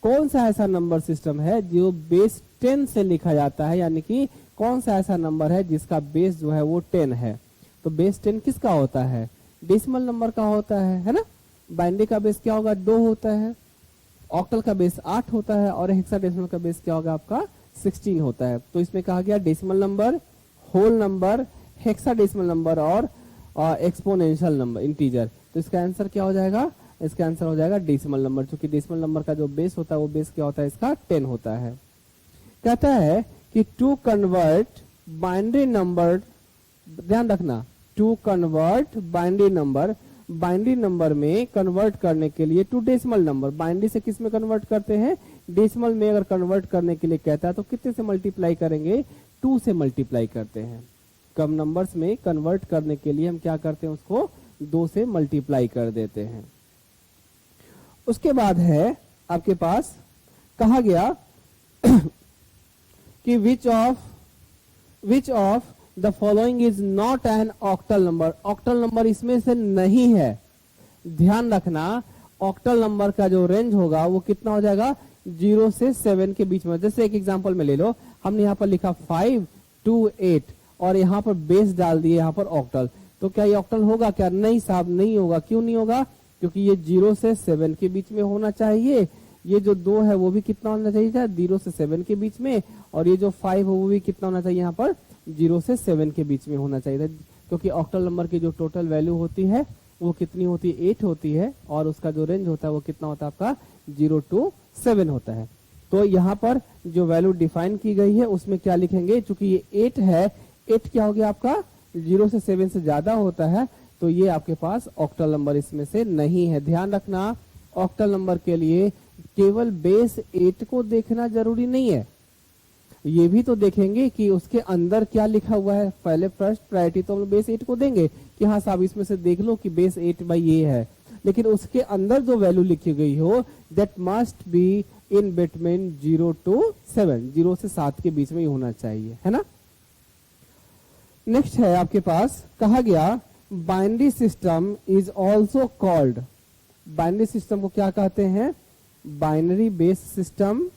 कौन सा ऐसा नंबर सिस्टम है जो बेस 10 से लिखा जाता है, यानी कि कौन सा ऐसा नंबर है जिसका बेस जो है वो 10 है? तो बेस 10 किसका होता है? डेसिमल नंबर का होता है ना। बाइनरी का बेस क्या होगा? 2 होता है, ऑक्टल का बेस 8 होता है और हेक्साडेसिमल का बेस क्या होगा आपका? 16 होता है। तो इसमें कहा गया decimal number, whole number, hexadecimal number और एक्सपोनेंशियल नंबर, इंटीजर। तो इसका आंसर क्या हो जाएगा? इसका आंसर हो जाएगा डेसिमल नंबर, क्योंकि डेसिमल नंबर का जो बेस होता है वो बेस क्या होता है? इसका 10 होता है। कहता है कि टू कन्वर्ट बाइनरी नंबर, ध्यान रखना, टू कन्वर्ट बाइनरी नंबर में कन्वर्ट करने के लिए टू डेसिमल नंबर, बाइनरी से किस में कन्वर्ट करते हैं? डेसिमल में। अगर कन्वर्ट करने के लिए कहता है तो कितने से मल्टीप्लाई करेंगे? 2 से मल्टीप्लाई करते हैं। कम नंबर्स में कन्वर्ट करने के लिए हम क्या करते हैं? उसको 2 से मल्टीप्लाई कर देते हैं। उसके बाद है आपके पास कहा गया कि which of the following is not an octal number. Octal number इसमें से नहीं है। ध्यान रखना, ऑक्टल नंबर का जो रेंज होगा वो कितना हो जाएगा? 0 से 7 के बीच में। जैसे एक एग्जांपल में ले लो, हमने यहाँ पर लिखा 5 to 8 और यहाँ पर बेस डाल दिए यहाँ पर ऑक्टल। तो क्या ये ऑक्टल होगा क्या? नहीं साहब, नहीं होगा। क्यों नहीं होगा? क्योंकि ये 0 से 7 के बीच में होना चाहिए। ये जो 2 है वो भी कितना होना चाहिए था? 0 से 7 के बीच में। और ये जो 5 है वो भी कितना होना चाहिए? यहाँ पर 0 से 7 के बीच में होना चाहिए था, क्योंकि ऑक्टल नंबर की जो टोटल वैल्यू होती है वो कितनी होती है? 8 होती है और उसका जो रेंज होता है वो कितना होता है आपका? 0 to 7 होता है। तो यहाँ पर जो वैल्यू डिफाइन की गई है उसमें क्या लिखेंगे? चूंकि ये 8 है, 8 क्या हो गया आपका? 0 से 7 से ज्यादा होता है, तो ये आपके पास ऑक्टल नंबर इसमें से नहीं है। ध्यान रखना, ऑक्टल नंबर के लिए केवल बेस 8 को देखना जरूरी नहीं है, ये भी तो देखेंगे कि उसके अंदर क्या लिखा हुआ है। पहले फर्स्ट प्रायोरिटी तो हम बेस 8 को देंगे कि हाँ साहब इसमें से देख लो कि बेस 8 भाई ये है, लेकिन उसके अंदर जो वैल्यू लिखी गई हो that must be in between 0 to 7, 0 से 7 के बीच में ही होना चाहिए, है ना। नेक्स्ट है आपके पास कहा गया binary system is also called. Binary system को क्या कहते हैं? Binary base system,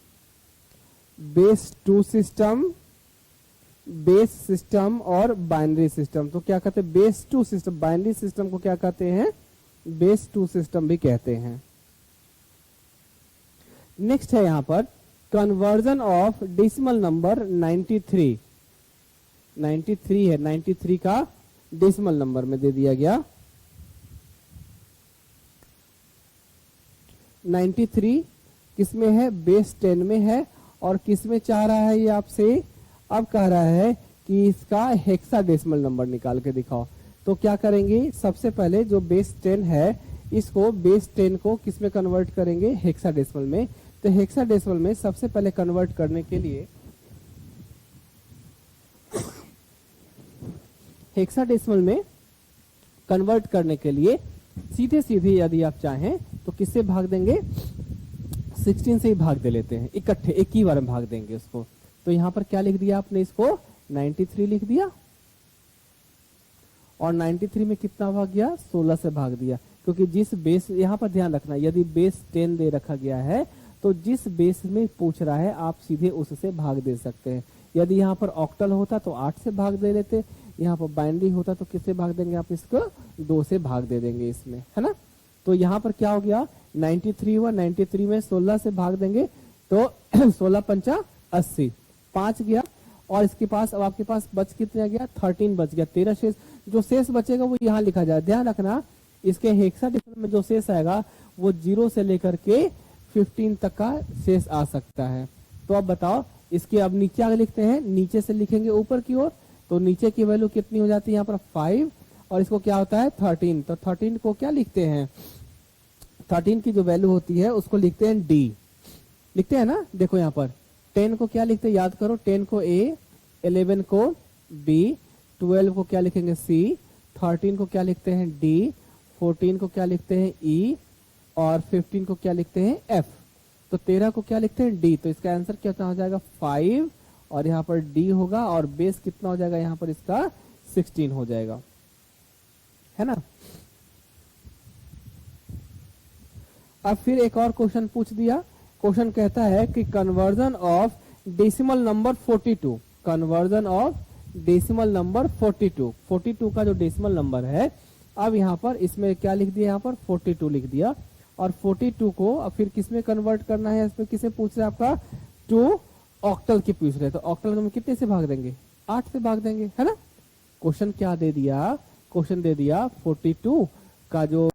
base 2 system, base system और बाइनरी सिस्टम। तो क्या कहते हैं? Base 2 system. बाइनरी सिस्टम को क्या कहते हैं? बेस 2 सिस्टम भी कहते हैं। नेक्स्ट है यहां पर कन्वर्जन ऑफ डेसिमल नंबर 93। 93 है, 93 का डेसिमल नंबर में दे दिया गया। 93 किसमें है? बेस 10 में है। और किसमें चाह रहा है ये आपसे? अब कह रहा है कि इसका हेक्साडेसिमल नंबर निकाल के दिखाओ। तो क्या करेंगे? सबसे पहले जो बेस 10 है इसको, बेस 10 को किसमें कन्वर्ट करेंगे? हेक्साडेसिमल में। तो हेक्साडेसिमल में सबसे पहले कन्वर्ट करने के लिए, हेक्साडेसिमल में कन्वर्ट करने के लिए सीधे सीधे यदि आप चाहें तो किससे भाग देंगे? 16 से ही भाग दे लेते हैं, इकट्ठे एक ही बार में भाग देंगे उसको। तो यहां पर क्या लिख दिया आपने? इसको 93 लिख दिया और 93 में कितना भाग गया? 16 से भाग दिया। क्योंकि जिस बेस, यहां पर ध्यान रखना, यदि बेस 10 दे रखा गया है तो जिस बेस में पूछ रहा है आप सीधे उससे भाग दे सकते हैं। यदि यहाँ पर ऑक्टल होता तो 8 से भाग दे लेते, यहाँ पर बाइनरी होता तो किससे भाग देंगे आप? इसको 2 से भाग दे देंगे इसमें, है ना। तो यहाँ पर क्या हो गया? 93 हुआ, 93 में 16 से भाग देंगे तो 16 पंचा 80, 5 गया। और इसके पास अब आपके पास बच कितना गया? 13 बच गया। 13 शेष, जो शेष बचेगा वो यहाँ लिखा जाए। ध्यान रखना, इसके हेक्साडेसिमल में जो शेष आएगा वो 0 से लेकर के 15 तक का शेष आ सकता है। तो अब बताओ इसके अब नीचे आगे लिखते हैं, नीचे से लिखेंगे ऊपर की ओर। तो नीचे की वैल्यू कितनी हो जाती है यहाँ पर? 5 और इसको क्या होता है? 13। तो 13 को क्या लिखते हैं? 13 की जो वैल्यू होती है उसको लिखते हैं डी, लिखते हैं ना। देखो यहाँ पर 10 को क्या लिखते हैं, याद करो, 10 को ए, 11 को बी, 12 को क्या लिखेंगे सी, 13 को क्या लिखते हैं डी, 14 को क्या लिखते हैं ई, और 15 को क्या लिखते हैं एफ। तो 13 को क्या लिखते हैं डी, तो इसका आंसर क्या हो जाएगा 5, और यहाँ पर डी होगा, और बेस कितना हो जाएगा यहाँ पर इसका 16 हो जाएगा, है ना। अब फिर एक और क्वेश्चन पूछ दिया। क्वेश्चन कहता है कि conversion of decimal number 42, conversion of decimal number 42 का जो डेसिमल नंबर है, अब यहाँ पर इसमें क्या लिख दिया, यहाँ पर 42 लिख दिया, और 42 को अब फिर किस में कन्वर्ट करना है, इसमें किसे पूछ रहे हैं आपका, टू ऑक्टल की पूछ रहे हैं। तो ऑक्टल में कितने से भाग देंगे, 8 से भाग देंगे, है ना। क्वेश्चन क्या दे दिया, क्वेश्चन दे दिया 42 का जो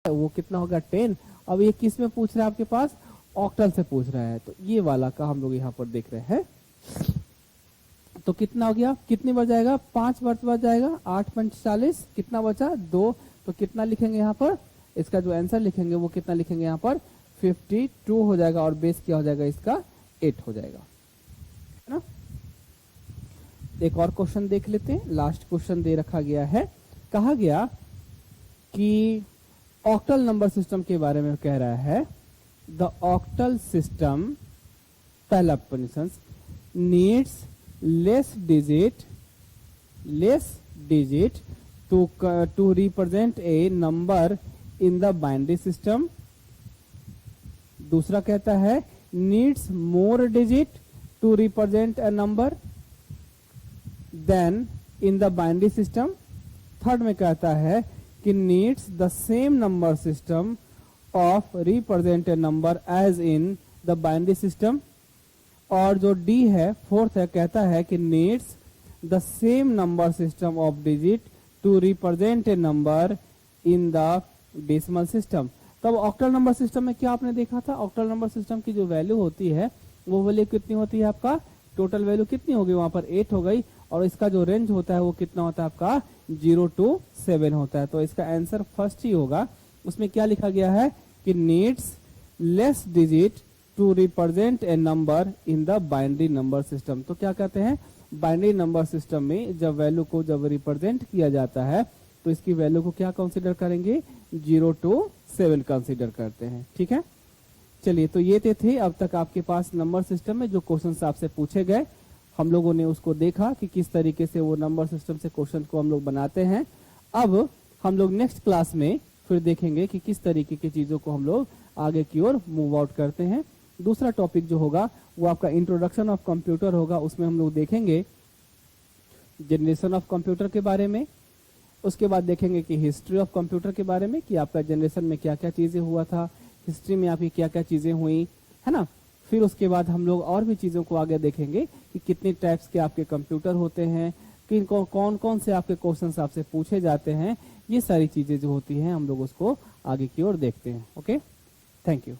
वो कितना होगा 10। अब ये किस में पूछ रहा है आपके पास, ऑक्टल से पूछ रहा है, तो ये वाला का हम लोग यहाँ पर देख रहे हैं। तो कितना हो गया, कितनी बार जाएगा, 5 बार बच जाएगा, 8 5 40, कितना बचा 2, तो कितना लिखेंगे यहाँ पर, इसका जो आंसर लिखेंगे वो कितना लिखेंगे यहाँ पर 52 हो जाएगा, और बेस क्या हो जाएगा इसका 8 हो जाएगा, है ना। एक और क्वेश्चन देख लेते हैं, लास्ट क्वेश्चन दे रखा गया है। कहा गया कि ऑक्टल नंबर सिस्टम के बारे में कह रहा है, द ऑक्टल सिस्टम, पहला position, needs less digit to represent a number in the binary system. दूसरा कहता है needs more digit to represent a number than in the binary system. Third में कहता है कि needs the same number system of represent a number as in the binary system. और जो D है फोर्थ है, कहता है कि needs the same number system of digit to represent a number in the decimal system. तब octal number system में क्या आपने देखा था, ऑक्टल नंबर सिस्टम की जो वैल्यू होती है वो वैल्यू कितनी होती है, आपका टोटल वैल्यू कितनी होगी, वहां पर 8 हो गई, और इसका जो रेंज होता है वो कितना होता है आपका 0 to 7 होता है। तो इसका आंसर फर्स्ट ही होगा। उसमें क्या लिखा गया है कि needs less digit to represent a number in the binary number system. तो क्या कहते हैं, बाइनरी नंबर सिस्टम में जब वैल्यू को जब रिप्रेजेंट किया जाता है तो इसकी वैल्यू को क्या कंसीडर करेंगे, 0 to 7 कंसीडर करते हैं, ठीक है। चलिए, तो ये थे अब तक आपके पास नंबर सिस्टम में जो क्वेश्चन आपसे पूछे गए, हम लोगों ने उसको देखा कि किस तरीके से वो नंबर सिस्टम से क्वेश्चन को हम लोग बनाते हैं। अब हम लोग नेक्स्ट क्लास में फिर देखेंगे कि किस तरीके की चीजों को हम लोग आगे की ओर मूव आउट करते हैं। दूसरा टॉपिक जो होगा वो आपका इंट्रोडक्शन ऑफ कंप्यूटर होगा। उसमें हम लोग देखेंगे जनरेशन ऑफ कंप्यूटर के बारे में, उसके बाद देखेंगे कि हिस्ट्री ऑफ कंप्यूटर के बारे में, कि आपका जनरेशन में क्या क्या चीजें हुआ था, हिस्ट्री में आपकी क्या क्या चीजें हुई, है ना। फिर उसके बाद हम लोग और भी चीजों को आगे देखेंगे कि कितने टाइप्स के आपके कंप्यूटर होते हैं, कि कौन कौन से आपके क्वेश्चंस आपसे पूछे जाते हैं। ये सारी चीजें जो होती हैं हम लोग उसको आगे की ओर देखते हैं। Okay, thank you.